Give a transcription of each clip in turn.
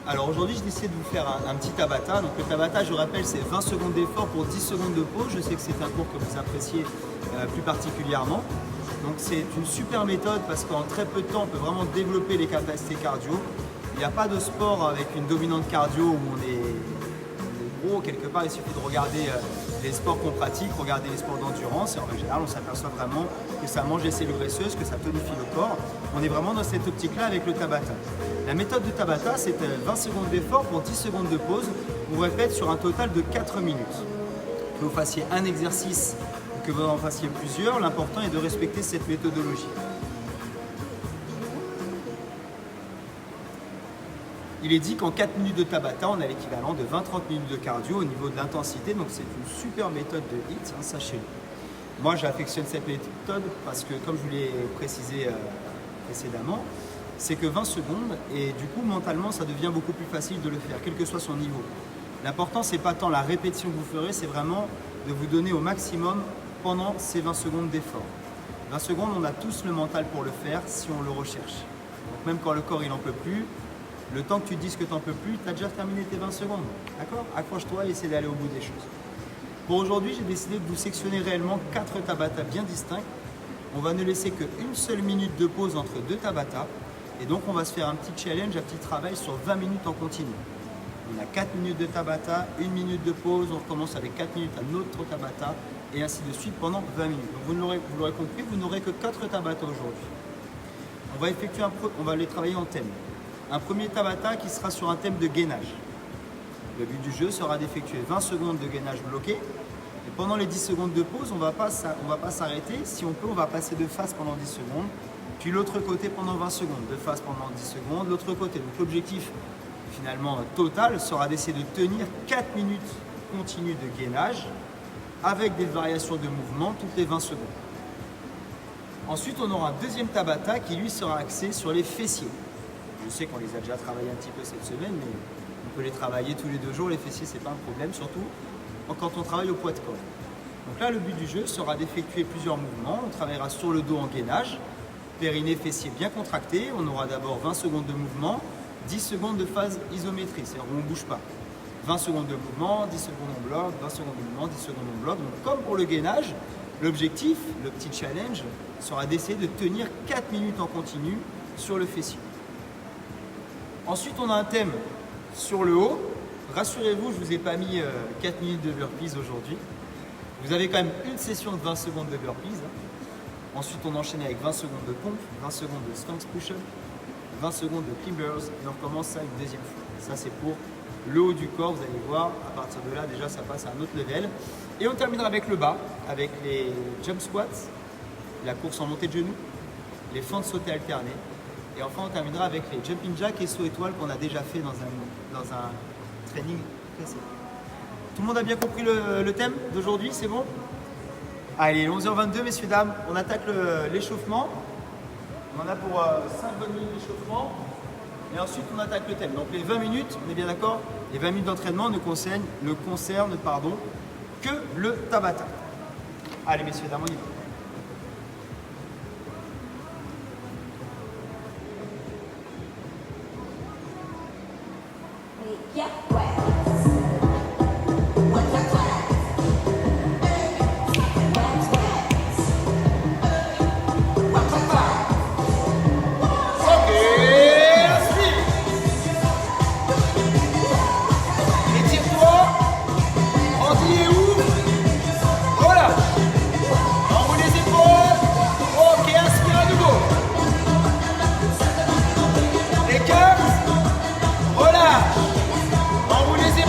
Alors aujourd'hui, j'ai décidé de vous faire un petit Tabata. Donc le Tabata, je rappelle, c'est 20 secondes d'effort pour 10 secondes de pause. Je sais que c'est un cours que vous appréciez plus particulièrement. Donc c'est une super méthode parce qu'en très peu de temps, on peut vraiment développer les capacités cardio. Il n'y a pas de sport avec une dominante cardio où on est gros quelque part. Il suffit de regarder les sports qu'on pratique, regarder les sports d'endurance et en général, on s'aperçoit vraiment que ça mange les cellules graisseuses, que ça tonifie le corps. On est vraiment dans cette optique-là avec le Tabata. La méthode de Tabata, c'est 20 secondes d'effort pour 10 secondes de pause. On répète sur un total de 4 minutes. Que vous fassiez un exercice ou que vous en fassiez plusieurs, l'important est de respecter cette méthodologie. Il est dit qu'en 4 minutes de Tabata, on a l'équivalent de 20-30 minutes de cardio au niveau de l'intensité. Donc c'est une super méthode de HIIT, sachez-le. Moi, j'affectionne cette méthode parce que, comme je vous l'ai précisé précédemment, c'est que 20 secondes et du coup, mentalement, ça devient beaucoup plus facile de le faire, quel que soit son niveau. L'important, c'est pas tant la répétition que vous ferez, c'est vraiment de vous donner au maximum pendant ces 20 secondes d'effort. 20 secondes, on a tous le mental pour le faire si on le recherche. Donc même quand le corps il n'en peut plus, le temps que tu te dises que tu n'en peux plus, tu as déjà terminé tes 20 secondes. D'accord? Accroche-toi et essaie d'aller au bout des choses. Pour aujourd'hui, j'ai décidé de vous sectionner réellement 4 Tabata bien distincts. On va ne laisser qu'une seule minute de pause entre 2 Tabata. Et donc, on va se faire un petit challenge, un petit travail sur 20 minutes en continu. On a 4 minutes de Tabata, 1 minute de pause, on recommence avec 4 minutes un autre Tabata, et ainsi de suite pendant 20 minutes. Donc, vous l'aurez compris, vous n'aurez que 4 Tabata aujourd'hui. On va les travailler en thème. Un premier Tabata qui sera sur un thème de gainage. Le but du jeu sera d'effectuer 20 secondes de gainage bloqué. Et pendant les 10 secondes de pause, on ne va pas s'arrêter. Si on peut, on va passer de face pendant 10 secondes. Puis l'autre côté pendant 20 secondes. De face pendant 10 secondes, l'autre côté. Donc l'objectif finalement total sera d'essayer de tenir 4 minutes continues de gainage avec des variations de mouvement toutes les 20 secondes. Ensuite, on aura un deuxième Tabata qui lui sera axé sur les fessiers. Je sais qu'on les a déjà travaillés un petit peu cette semaine, mais on peut les travailler tous les 2 jours. Les fessiers, c'est pas un problème, surtout quand on travaille au poids de corps. Donc là, le but du jeu sera d'effectuer plusieurs mouvements. On travaillera sur le dos en gainage, périnée, fessier bien contracté. On aura d'abord 20 secondes de mouvement, 10 secondes de phase isométrie, c'est-à-dire où on ne bouge pas. 20 secondes de mouvement, 10 secondes on bloque, 20 secondes de mouvement, 10 secondes on bloque. Donc comme pour le gainage, l'objectif, le petit challenge, sera d'essayer de tenir 4 minutes en continu sur le fessier. Ensuite, on a un thème sur le haut. Rassurez-vous, je ne vous ai pas mis 4 minutes de burpees aujourd'hui. Vous avez quand même une session de 20 secondes de burpees. Ensuite, on enchaîne avec 20 secondes de pompe, 20 secondes de skunks push-up, 20 secondes de climbers et on recommence ça une deuxième fois. Ça, c'est pour le haut du corps. Vous allez voir, à partir de là, déjà, ça passe à un autre level. Et on terminera avec le bas, avec les jump squats, la course en montée de genoux, les fentes sautées alternées. Et enfin, on terminera avec les jumping jacks et saut étoile qu'on a déjà fait dans un training précédent. Tout le monde a bien compris le thème d'aujourd'hui, c'est bon? Allez, 11h22, messieurs, dames, on attaque l'échauffement. On en a pour 5 bonnes minutes d'échauffement. Et ensuite, on attaque le thème. Donc, les 20 minutes, on est bien d'accord? Les 20 minutes d'entraînement ne concernent que le Tabata. Allez, messieurs, dames, on y va. Get wet. Enroule les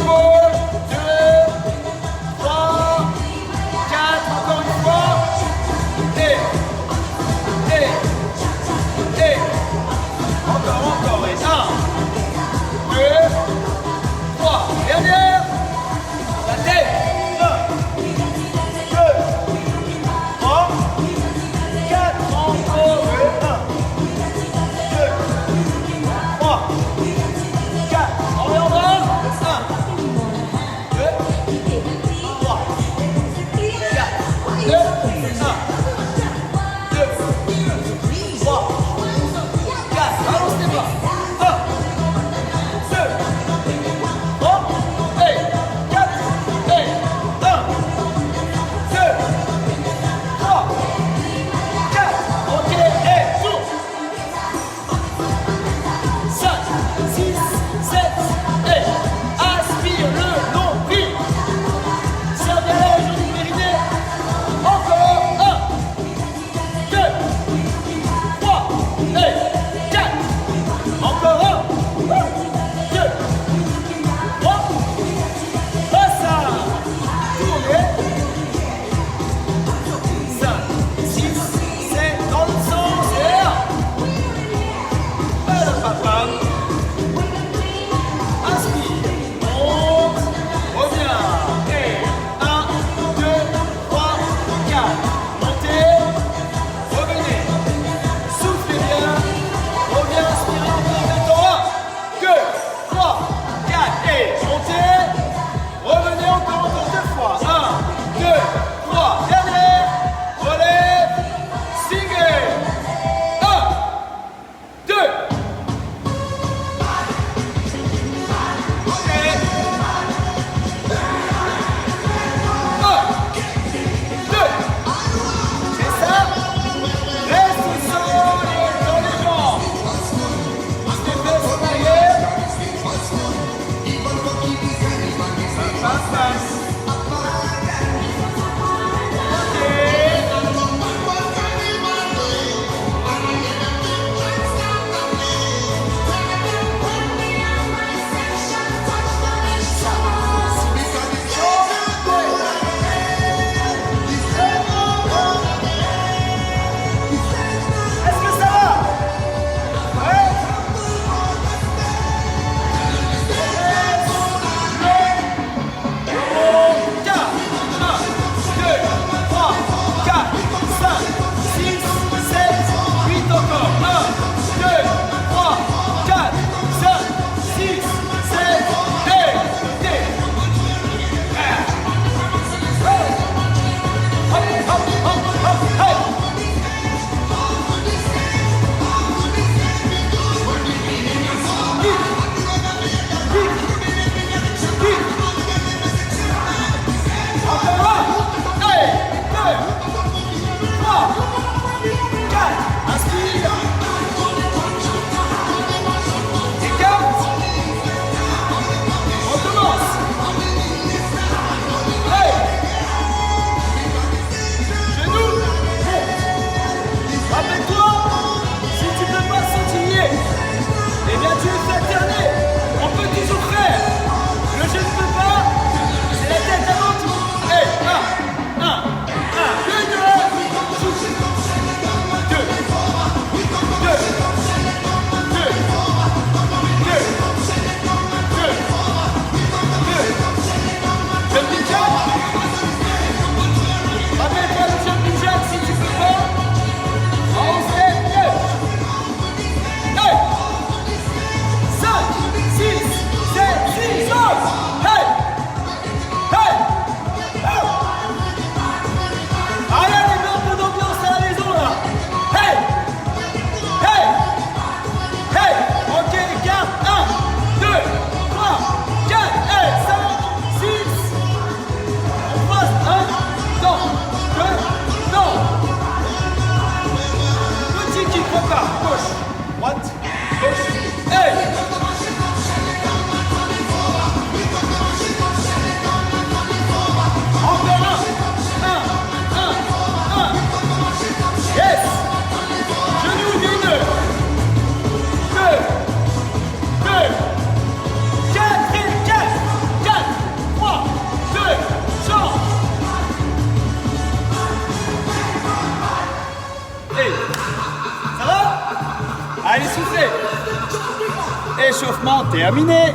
Entraînement terminé.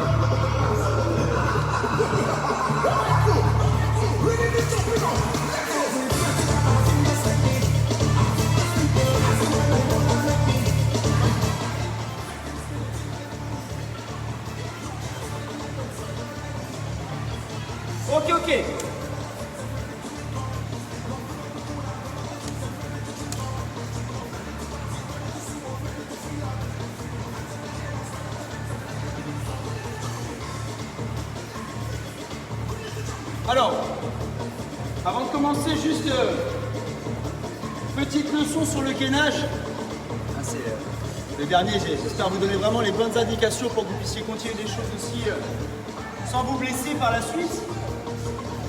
Ok. Alors, avant de commencer, juste petite leçon sur le gainage. C'est le dernier, j'espère vous donner vraiment les bonnes indications pour que vous puissiez continuer des choses aussi sans vous blesser par la suite.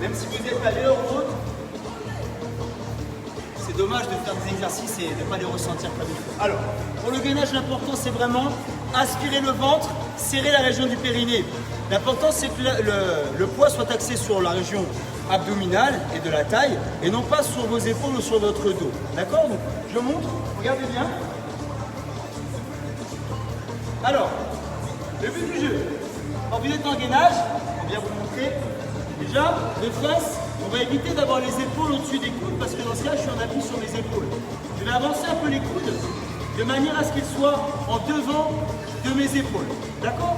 Même si vous êtes à l'heure ou autre, c'est dommage de faire des exercices et de ne pas les ressentir comme il faut. Alors, pour le gainage, l'important c'est vraiment aspirer le ventre, serrer la région du périnée. L'important c'est que le poids soit axé sur la région abdominale et de la taille et non pas sur vos épaules ou sur votre dos. D'accord? Donc, je montre, regardez bien. Alors, le but du jeu, quand vous êtes en gainage, on vient vous montrer. Déjà, de face, on va éviter d'avoir les épaules au-dessus des coudes parce que dans ce cas, je suis en appui sur mes épaules. Je vais avancer un peu les coudes de manière à ce qu'ils soient en devant de mes épaules. D'accord?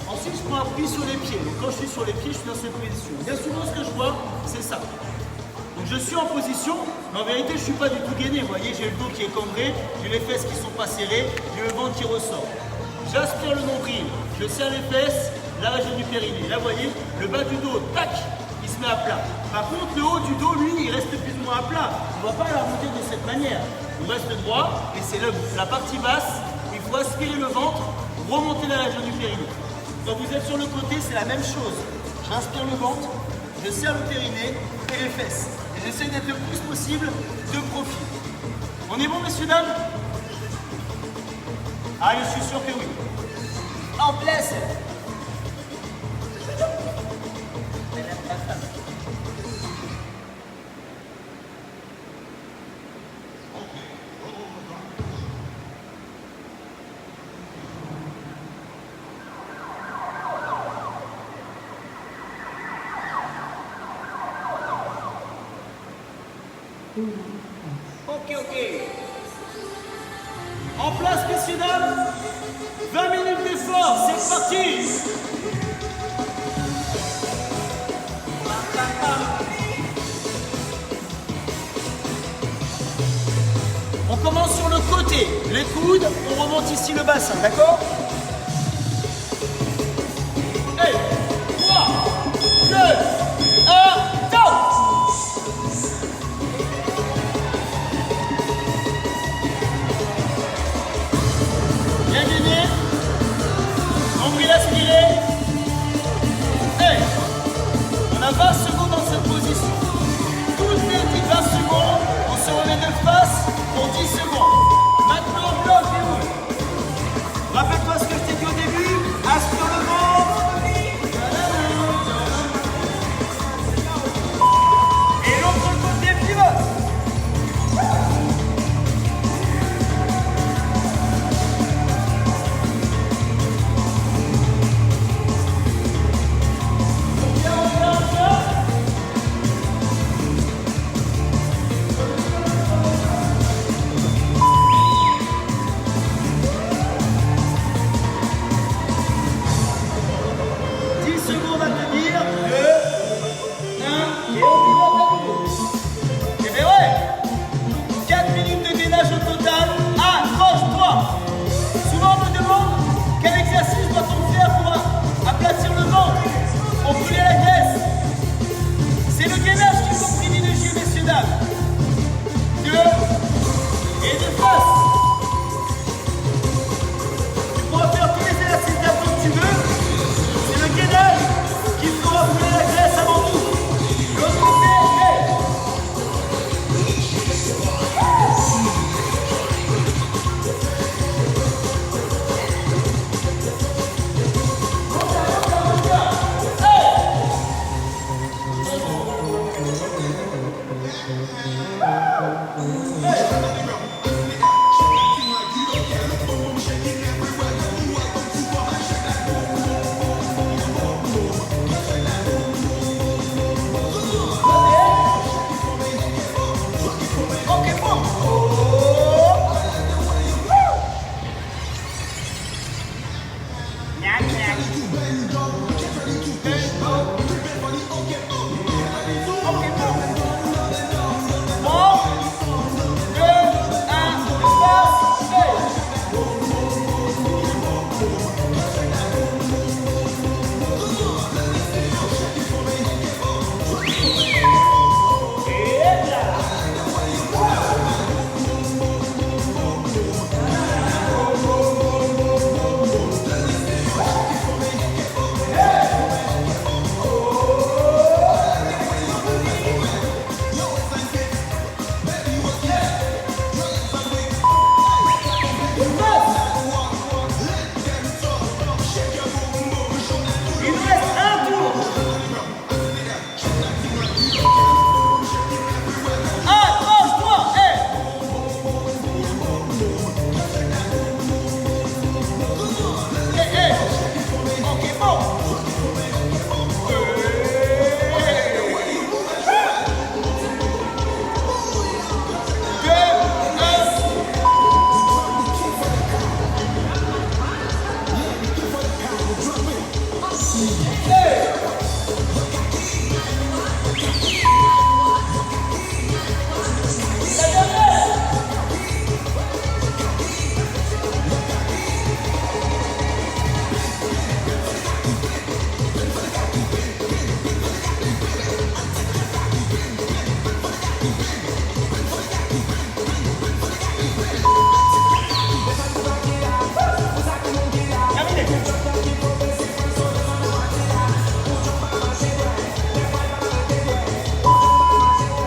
Ensuite, je prends appui sur les pieds. Donc, quand je suis sur les pieds, je suis dans cette position. Bien souvent, ce que je vois, c'est ça. Donc, je suis en position, mais en vérité, je ne suis pas du tout gainé. Vous voyez, j'ai le dos qui est cambré, j'ai les fesses qui ne sont pas serrées, j'ai le ventre qui ressort. J'aspire le nombril, je serre les fesses, la région du périnée. Là, vous voyez, le bas du dos, tac, il se met à plat. Par contre, le haut du dos, lui, il reste plus ou moins à plat. On ne va pas la remonter de cette manière. On reste droit, et c'est la partie basse. Il faut aspirer le ventre, remonter la région du périnée. Quand vous êtes sur le côté, c'est la même chose. J'inspire le ventre, je serre le périnée et les fesses. Et j'essaie d'être le plus possible de profil. On est bon, messieurs, dames? Ah, je suis sûr que oui. En place. Ok. En place, messieurs, dames. 20 minutes d'effort, c'est parti. On commence sur le côté. Les coudes, on remonte ici le bassin, d'accord? Et 3, 2, 1, go! Bien gagné. Nombril aspiré. Et on a 20 secondes dans cette position. Toutes les petites 20 secondes, on se remet de face pour 10 secondes. Maintenant, bloc et roule. Rappelle-toi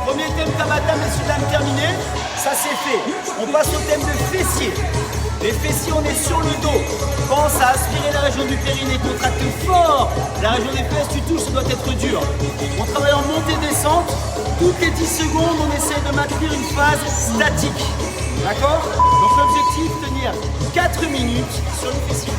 Premier thème Tabata, messieurs, dames, terminé. Ça c'est fait. On passe au thème de fessiers. Les fessiers, on est sur le dos. Pense à aspirer la région du périnée, contracte fort. La région des fesses, tu touches, ça doit être dur. On travaille en montée-descente. Toutes les 10 secondes, on essaie de maintenir une phase statique. D'accord? Donc l'objectif, tenir 4 minutes sur les fessiers.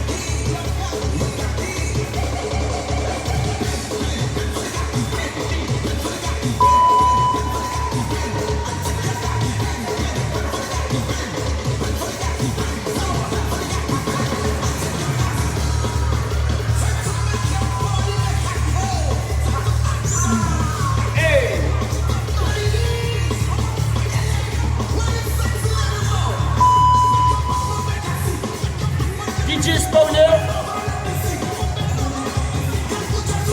DJ Spawner.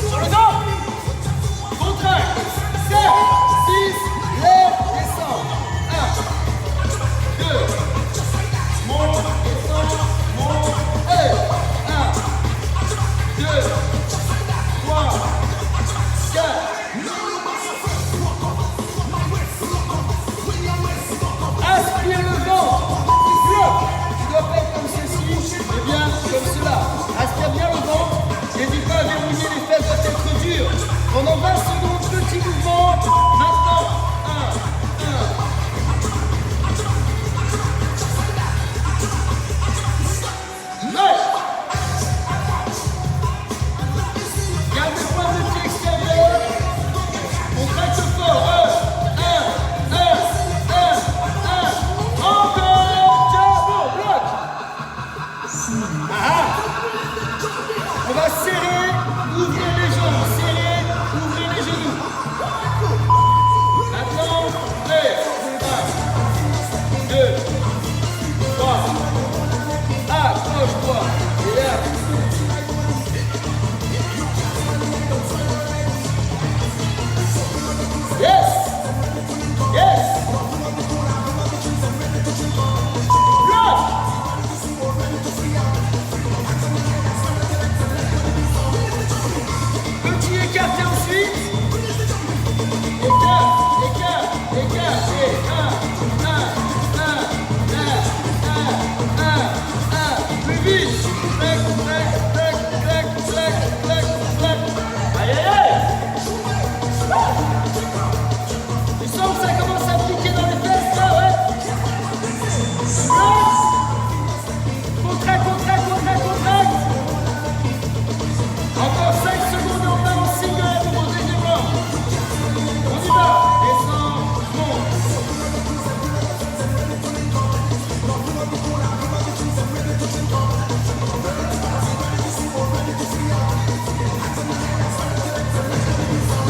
Sur le dos. Contract. 7, 6, lève, descend. 1, 2. Monte, descend, monte. 1, 2, 3, 4. Aspire le ventre. Bloc. Tu dois faire comme ceci. Et bien comme cela. Aspire bien le ventre. N'hésite pas à verrouiller, les fesses doivent être dures. Pendant 20 secondes, petit mouvement. Maintenant, 1, 9. Garde le point de pied extérieur. Contracte fort. 1, 1. Encore. Ciao. Bloc. On va serrer, ouvrir les jambes, serrer, ouvrir les genoux. Maintenant, 1, 2, 3. Accroche-toi. Et là. Yes! Yes! Bloc! Petit écarté ensuite. Écart, écart, écart. Et 1. Plus vite. Clac, clac, clac, clac, clac, clac, clac. Aïe, aïe, aïe. Tu sens que ça commence à piquer dans les fesses, là, ouais? Bloc. Contract, contract, contract, contract. Encore 5 secondes et on va en single pour au deuxième round. On y va. Descends, monte.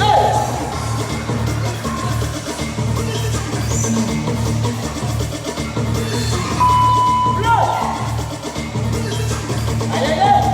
Hey! Bloc. Aïe, aïe, aïe.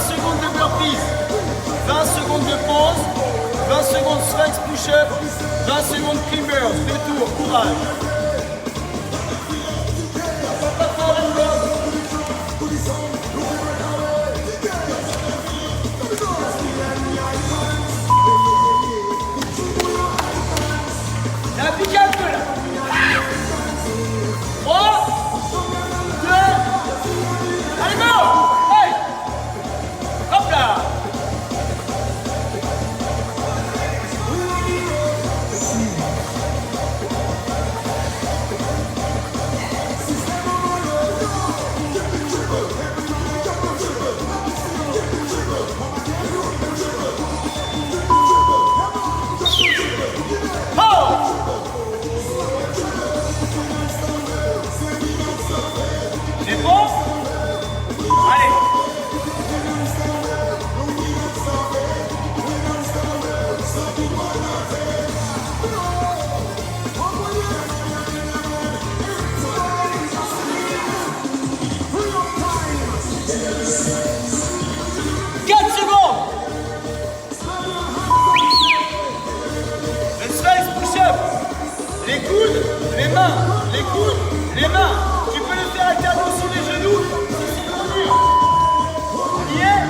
Secondes de burpees, 20 secondes de pause, 20 secondes sphinx push-up, 20 secondes clean-burst, deux tours, courage. Appliquez un peu là. 3, 2, allez go! Hey! Hop là! C'est bon? Allez! Les coudes, les mains, les coudes, les mains. Tu peux le faire alterner sous les genoux si c'est trop dur. On y est?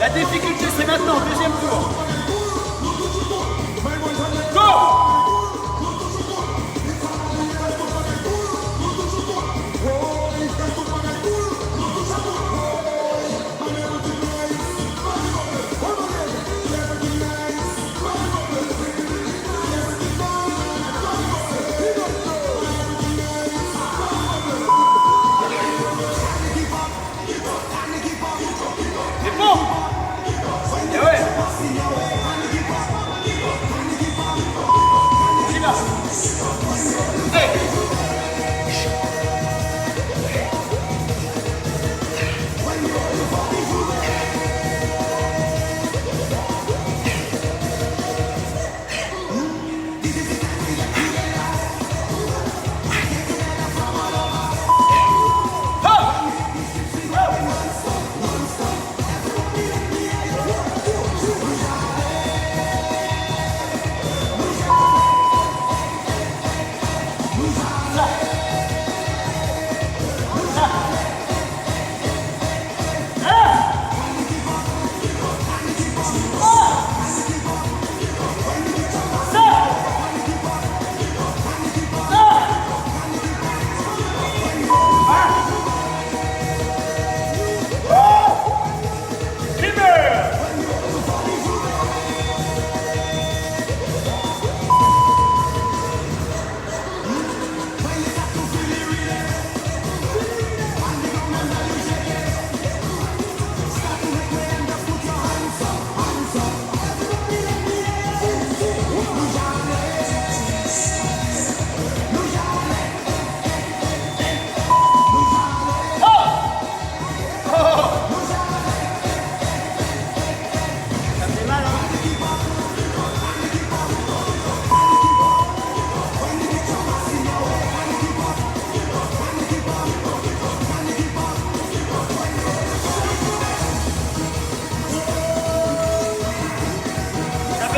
La difficulté, c'est maintenant, deuxième tour. Go! C'est bon! Et ouais! On y va! Hey!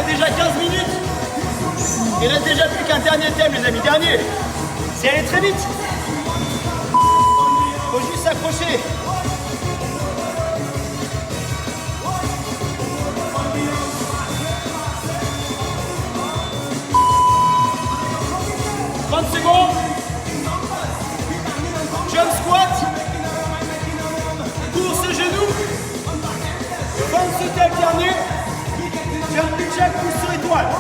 Déjà 15 minutes. Il reste déjà plus qu'un dernier thème, les amis. Dernier. C'est aller très vite. Faut juste s'accrocher. pivot, jump squat, course genou, front sauté alterné, jumping jack, pousse sur étoile.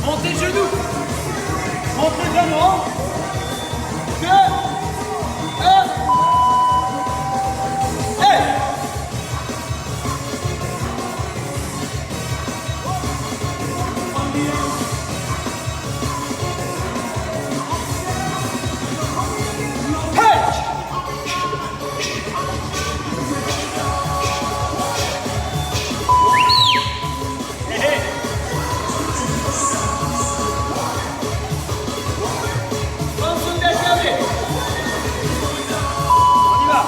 Montez le genou. Montez vraiment. 2, 1. Hey. On y va.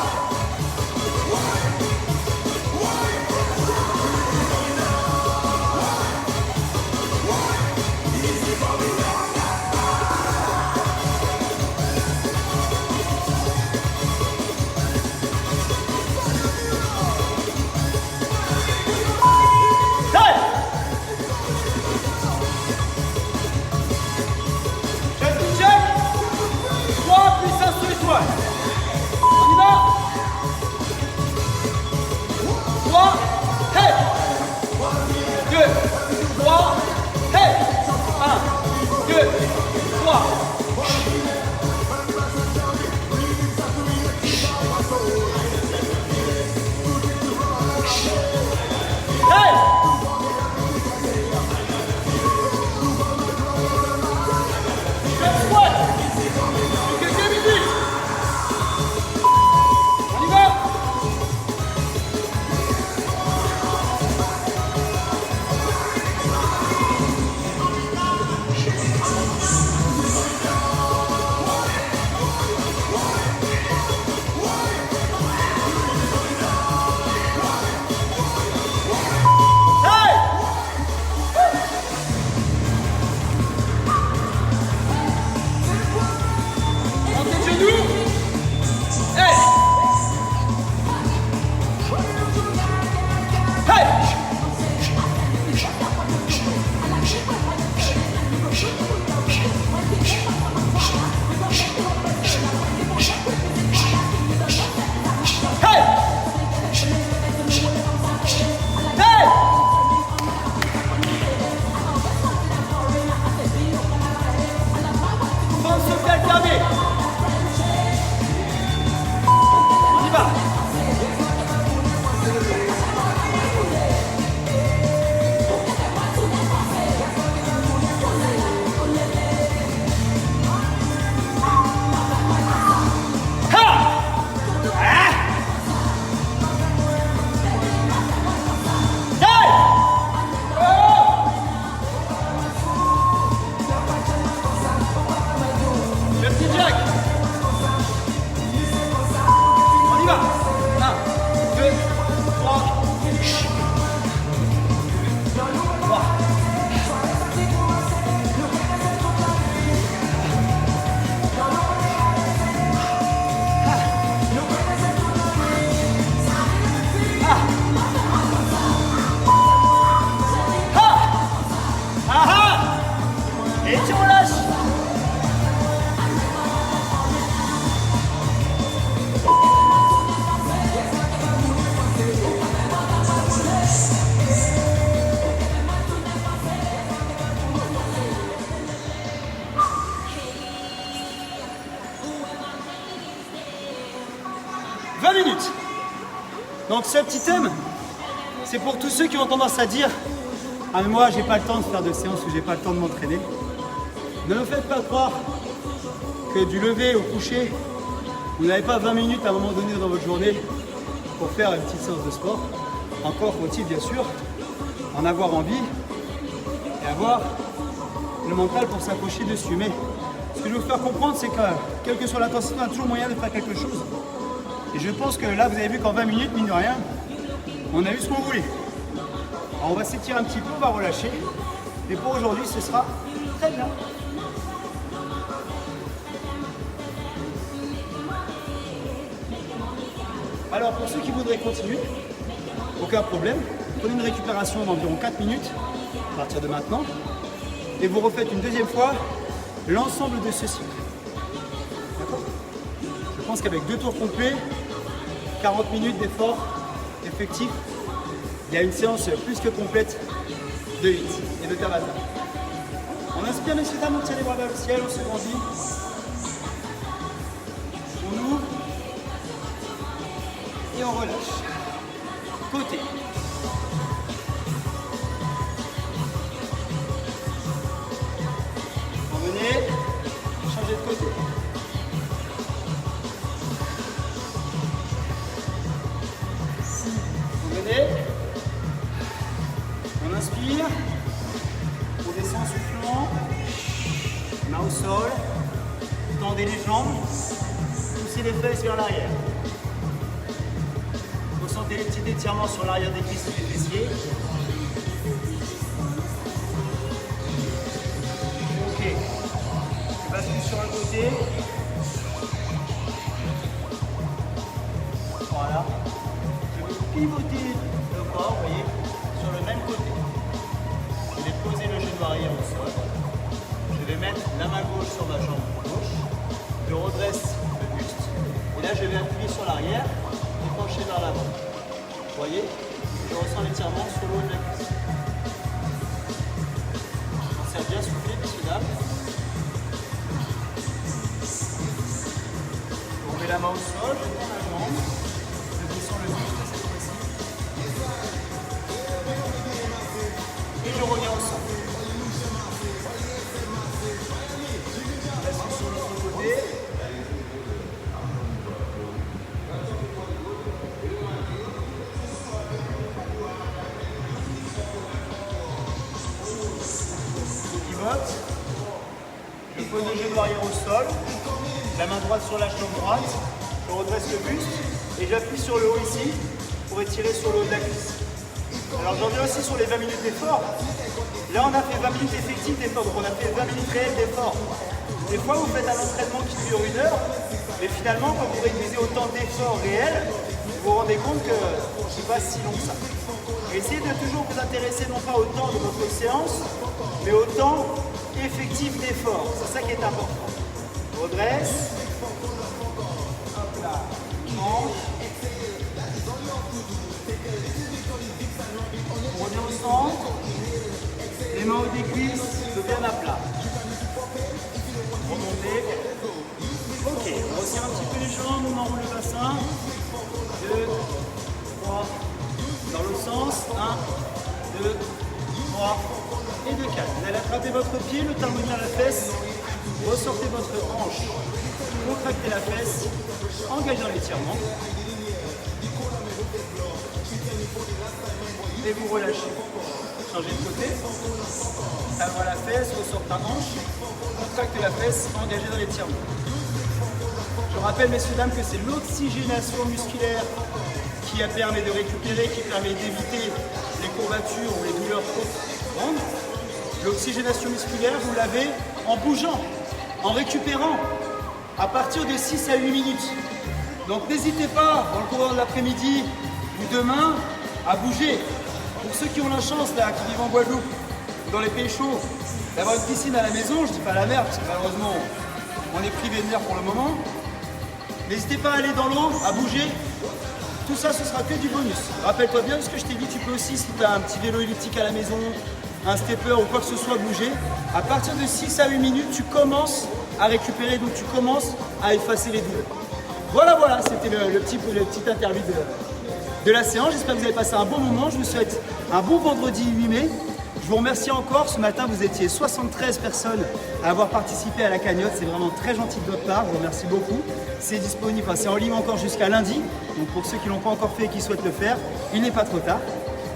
3, hey. 2, 3, hey. 1, 2, 3. Hey. Jump squat. Quelques minutes. On y va. On y va. Le petit jack. On y va. 1, 2, 3. 3. Et tu relâches. Minutes. Donc ce petit thème, c'est pour tous ceux qui ont tendance à dire « Ah mais moi j'ai pas le temps de faire de séance ou j'ai pas le temps de m'entraîner ». Ne me faites pas croire que du lever au coucher, vous n'avez pas 20 minutes à un moment donné dans votre journée pour faire une petite séance de sport. Encore faut-il bien sûr en avoir envie et avoir le mental pour s'accrocher dessus. Mais ce que je veux vous faire comprendre, c'est que quelle que soit l'intensité, on a toujours moyen de faire quelque chose. Et je pense que là, vous avez vu qu'en 20 minutes, mine de rien, on a eu ce qu'on voulait. Alors on va s'étirer un petit peu, on va relâcher. Et pour aujourd'hui, ce sera très bien. Alors pour ceux qui voudraient continuer, aucun problème. Prenez une récupération d'environ 4 minutes à partir de maintenant. Et vous refaites une deuxième fois l'ensemble de ceci. D'accord? Je pense qu'avec 2 tours complets, 40 minutes d'effort effectif, il y a une séance plus que complète de HIIT et de Tabata. On inspire, messieurs, dames, on tient les bras vers le ciel, on se grandit. On ouvre et on relâche. Côté. Revenez, changez de côté. Revenez. On inspire. On descend en soufflant. Main au sol. Tendez les jambes. Poussez les fesses vers l'arrière. Ressentez les petits étirements sur l'arrière des cuisses et des fessiers. Ok. Je bascule sur un côté. Voilà. Je vais pivoter le corps, vous voyez, sur le même côté. Je vais poser le genou arrière au sol. Je vais mettre la main gauche sur ma jambe gauche. Je redresse le buste. Et là, je vais appuyer sur l'arrière et pencher vers l'avant. Vous voyez, je ressens l'étirement sur le haut de la cuisse. Pensez à bien souffler, messieurs, dames. On met la main au sol, je prends la jambe, je descends le buste cette fois-ci. Et je reviens au sol. Je passe sur l'autre côté. Je pose le genou arrière au sol, la main droite sur la jambe droite, je redresse le buste et j'appuie sur le haut ici pour étirer sur le haut de la cuisse. Alors j'en viens aussi sur les 20 minutes d'effort. Là on a fait 20 minutes effectives d'effort, donc on a fait 20 minutes réelles d'effort. Des fois vous faites un entraînement qui dure 1 heure, mais finalement quand vous réduisez autant d'efforts réels, vous vous rendez compte que c'est pas si long que ça. Essayez de toujours vous intéresser non pas au temps de votre séance, mais au temps effectif d'effort. C'est ça qui est important. Redresse. Hop là. Manche. On revient au centre. Les mains au des cuisses, bien à plat. Remontez. Ok, on retire un petit peu les jambes, on enroule le bassin. 2, 3. Dans l'autre sens, 1, 2, 3 et 2, 4. Vous allez attraper votre pied, le talon vers la fesse, ressortez votre hanche, contractez la fesse, engagez dans l'étirement et vous relâchez. Changez de côté, talon à la fesse, ressortez la hanche, contractez la fesse, engagez dans l'étirement. Je rappelle, messieurs, dames, que c'est l'oxygénation musculaire qui permet de récupérer, qui permet d'éviter les courbatures ou les douleurs trop grandes. L'oxygénation musculaire, vous l'avez en bougeant, en récupérant, à partir de 6 à 8 minutes. Donc n'hésitez pas, dans le courant de l'après-midi ou demain, à bouger. Pour ceux qui ont la chance, là, qui vivent en Guadeloupe, dans les pays chauds, d'avoir une piscine à la maison, je ne dis pas la mer, parce que malheureusement, on est privé de mer pour le moment. N'hésitez pas à aller dans l'eau, à bouger. Tout ça, ce sera que du bonus. Rappelle-toi bien ce que je t'ai dit, tu peux aussi, si tu as un petit vélo elliptique à la maison, un stepper ou quoi que ce soit, bouger. À partir de 6 à 8 minutes, tu commences à récupérer, donc tu commences à effacer les douleurs. Voilà, c'était le petit interview de la séance. J'espère que vous avez passé un bon moment. Je vous souhaite un bon vendredi 8 mai. Je vous remercie encore. Ce matin, vous étiez 73 personnes à avoir participé à la cagnotte. C'est vraiment très gentil de votre part. Je vous remercie beaucoup. C'est disponible, enfin, c'est en ligne encore jusqu'à lundi. Donc pour ceux qui ne l'ont pas encore fait et qui souhaitent le faire, il n'est pas trop tard.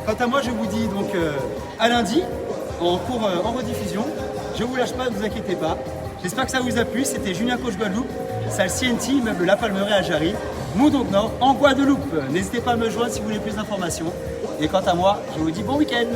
Quant à moi, je vous dis donc à lundi, en rediffusion. Je ne vous lâche pas, ne vous inquiétez pas. J'espère que ça vous a plu. C'était Julien Coach Guadeloupe, salle CNT, immeuble La Palmeraie à Jarry, Moudon Nord, en Guadeloupe. N'hésitez pas à me joindre si vous voulez plus d'informations. Et quant à moi, je vous dis bon week-end.